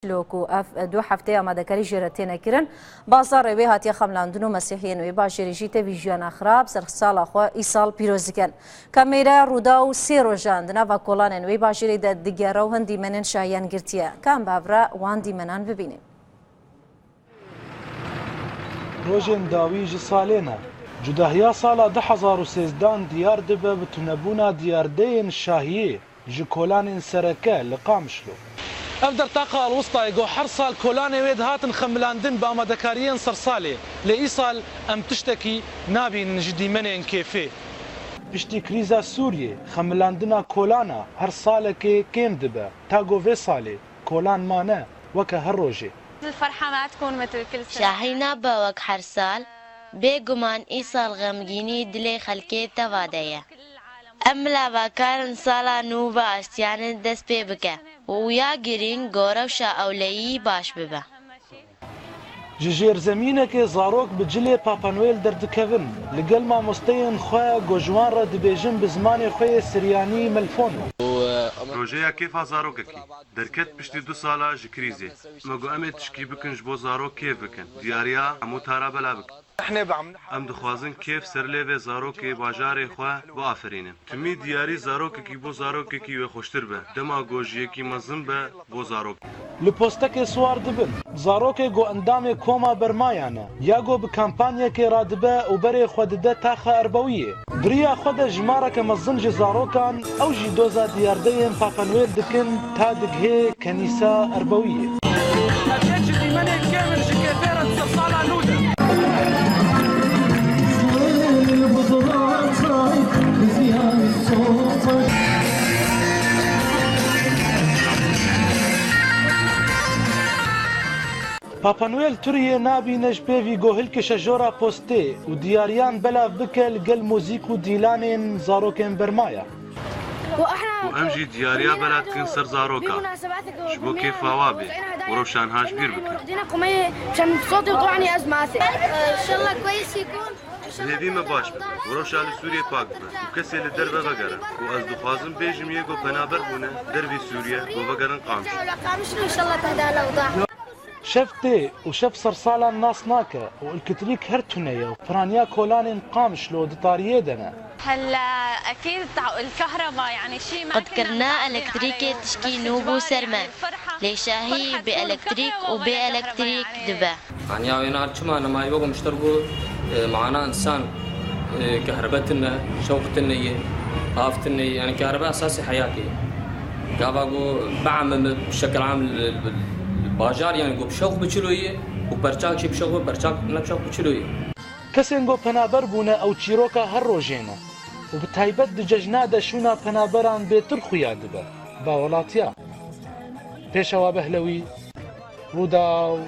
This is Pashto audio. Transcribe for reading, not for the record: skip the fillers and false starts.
لوکو اف دو هفته آمادهکاری جراتینا کرن بازار روی هاتی خملاندن و مسیحیان وی باشی جیت ویژن خراب سرخسال خو ایسال پیروز کن کامیرا رودا و سی روزاندنا و کلان وی باشی د دیگر و هندی منن شایان گرتیه کام بابرا واندی منان ببینیم روزن داویج سالنا جداهیا سال 2013 دیار دبه بتنبونا دیار دین شاهیه جکولان سرکه لقامشلو افدر طاقة الوسطى يقو حرصال كولاني ويد هاتن خملاندن بامدكاريين صرصالي لإيصال أم تشتكي نابي نجدي منين كيفي بشتي كريزا سوريا خملاندنا كولانا هر صالة كيم دبا تاقو في صالي كولان مانا وكا هالروجي الفرحة ما تكون مثل كل سنة شاهينا باوك حرصال بيقمان إيصال غمجيني دلي خلكي تفادية ام لاواکارن سالا نو با استیان دست پی بکه و یا گرین گورو شا اولیی باش ببه جير زمينك زاروك بجلي بابا نويل دردكفن لقل ما مستين خويا جوجوان رد بيجن بزمان خويا سرياني ملفون روجيا كيف زاروككي دركت بشتي 2 سالا جكريزي ماغو امي تشكي بكن جبو زاروك كيف بكن دياريا امو تارا بلا بك ام دخوازن كيف سرليفي زاروكي باجاري خوا بو افرينم تمي دياري زاروككي بو زاروككي وخوشتر به دماغوجيكي مزن به بو زاروك لپوستك سوار دبن زاروكي جو اندامي كوما برمايانا ياغو بكامبانيا كي رادبه وبري خودده تاخه اربويه دريا خود جمارك مزنج زاروكان او جي دوزا دياردين بابا نويل دكن تادق هي كنيسه اربويه بابا نويل توريه نابي نجبي في جوهل كشجورة بوستي ودياريان بلا بكل قل موزيك وديلانين زاروكين برمايا وامجي دياريا بلد كن سر زاروكا شبو كيف فوابي وروشان هاش بير بكن دينا قمية مشان صوتي وطلعني ازماتي ان شاء الله كويس يكون هذه ما باش وروشان سوريا باك وكسي للدربه بقره واز دخوازن بيجم يجو بنابر هنا دربي سوريا وبقرن قامش ان شاء الله تهدى الاوضاع شفتي وشف صرصالا الناس ناكا والكتريك هرتونيا وبرانيا كولان قامشلو دطاريه دنا هلا اكيد الكهرباء يعني شيء ما قد كرنا الكتريك تشكي نوبو سرمان ليشاهي بالكتريك وبالكتريك دبا يعني وين عرفنا لما يبغوا مشتركوا معنا انسان كهربتنا شوقتنا طافتنا يعني كهرباء اساسي حياتي قابقوا بعمل بشكل عام باجار يعني جو بشوق بچلويه وبرچاك شي بشوق برچاك نبشوق بچلويه كسنگو پنابر بونه او چیروکا هر روزینه وبتایبت دججنا دشونا پنابران بيتر خويا دبا باولاتيا پیشوا بهلوي رودا